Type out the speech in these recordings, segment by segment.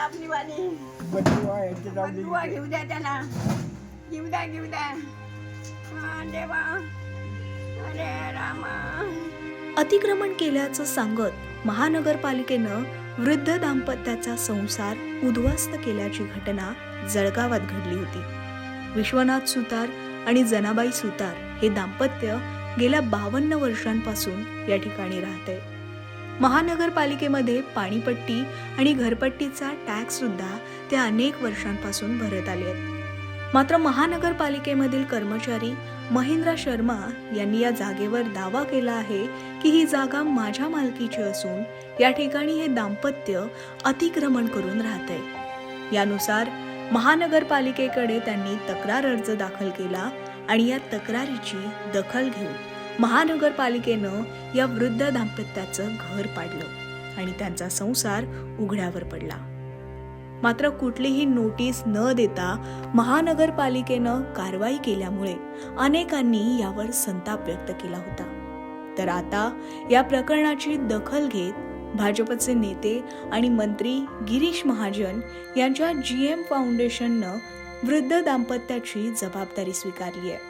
आपली वाणी बंधुआ घेऊ द्या त्यांना, घेऊ द्या हा देवा, अरे रामा. अतिक्रमण केल्याचं सांगत महानगरपालिकेनं वृद्ध दाम्पत्याचा संसार उद्ध्वस्त केल्याची घटना जळगावात घडली होती. विश्वनाथ सुतार आणि जनाबाई सुतार हे दाम्पत्य गेल्या 52 वर्षांपासून या ठिकाणी राहते. महानगरपालिकेमध्ये पाणीपट्टी आणि घरपट्टीचा टॅक्स सुद्धा ते अनेक वर्षांपासून भरत आले आहेत. मात्र महानगरपालिकेमधील कर्मचारी महेंद्र शर्मा यांनी या जागेवर दावा केला आहे की ही जागा माझ्या मालकीची असून या ठिकाणी हे दाम्पत्य अतिक्रमण करून राहते. यानुसार महानगरपालिकेकडे त्यांनी तक्रार अर्ज दाखल केला आणि या तक्रारीची दखल घेऊन महानगरपालिकेनं या वृद्ध दाम्पत्याचं घर पाडलं आणि त्यांचा संसार उघड्यावर पडला. मात्र कुठलीही नोटीस न देता महानगरपालिकेनं कारवाई केल्यामुळे अनेकांनी यावर संताप व्यक्त केला होता. तर आता या प्रकरणाची दखल घेत भाजपचे नेते आणि मंत्री गिरीश महाजन यांच्या GM फाउंडेशननं वृद्ध दाम्पत्याची जबाबदारी स्वीकारली आहे.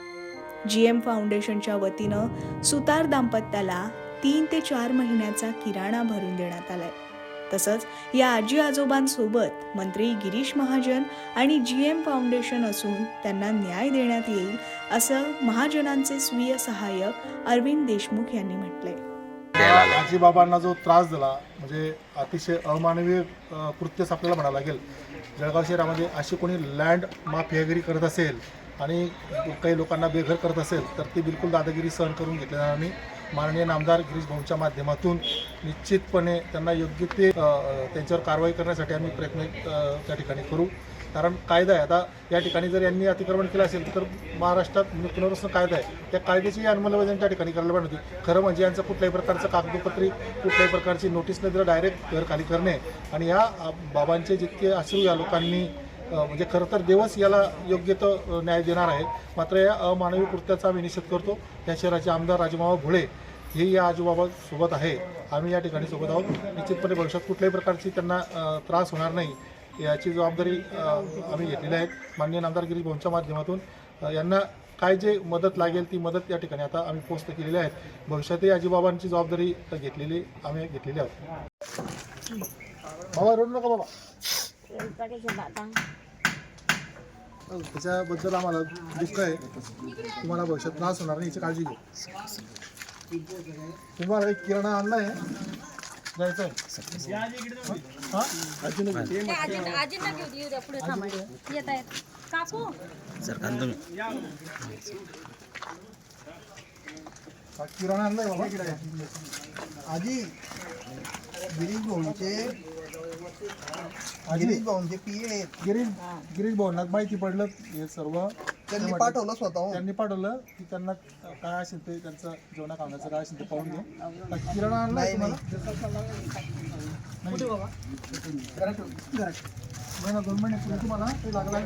GM फाउंडेशनच्या वतीनं सुतार दाम्पत्याला 3 ते 4 महिन्याचा किराणा भरून देण्यात आलाय. तसंच या आजी आजोबांसोबत मंत्री गिरीश महाजन आणि GM फाउंडेशन असून त्यांना न्याय देण्यात येईल असं महाजनांचे स्वीय सहाय्यक अरविंद देशमुख यांनी म्हटलंय. आजीबाबांना जो त्रास दिला म्हणजे अतिशय अमानवीय कृत्यच आपल्याला म्हणावं लागेल. जळगाव शहरामध्ये अशी कोणी लँड माफियागिरी करत असेल आणि काही लोकांना बेघर करत असेल तर ती बिलकुल दादागिरी सहन करून घेतली जाणार नाही. माननीय नामदार गिरीश भाऊंच्या माध्यमातून निश्चितपणे त्यांना योग्य ते त्यांच्यावर कारवाई करण्यासाठी आम्ही प्रयत्न त्या ठिकाणी करू. कारण कायदा आहे. आता या ठिकाणी जर यांनी अतिक्रमण केलं असेल तर महाराष्ट्रात पुनर्वसन कायदा आहे, त्या कायद्याची अंमलबजावणी त्या ठिकाणी करायला पाहिजे होती. खरं म्हणजे यांचं कुठल्याही प्रकारचं कागदोपत्री कुठल्याही प्रकारची नोटीस न दिलं डायरेक्ट घर खाली करणे आणि या बाबांचे जितके अश्रू या लोकांनी म्हणजे खरं तर देवच याला योग्य तो न्याय देणार आहे. मात्र या अमानवी कृत्याचा आम्ही निषेध करतो. या शहराचे आमदार राजूमामा भोळे हे या आजोबाबासोबत आहे, आम्ही या ठिकाणी सोबत आहोत. निश्चितपणे भविष्यात कुठल्याही प्रकारची त्यांना त्रास होणार नाही याची जबाबदारी आम्ही घेतलेली आहे. माननीय नामदार गिरीश भाऊंच्या माध्यमातून यांना काय जे मदत लागेल ती मदत या ठिकाणी आता आम्ही पोस्ट केलेली आहे. भविष्यातही आजीबाबांची जबाबदारी आम्ही घेतलेली आहोत. बाबा रडू नका बाबा, त्याच्याबद्दल आम्हाला दुःख आहे. तुम्हाला भविष्यात त्रास होणार नाही याची काळजी घेऊ. तुम्हाला एक किराणा आणला आहे जायचं आहे. किराणा आणलाय बाबा. आजी गिरीश भाऊंचे PA गिरीश भाऊंना माहिती पडलं हे सर्व त्यांनी पाठवलं स्वतः. त्यांनी पाठवलं की त्यांना काय असेल ते त्यांचं जेवणा खाण्याचं काय असेल ते पाहून घे. किराणा आणलाय तुम्हाला महिना 2 महिने तुम्हाला ते लागला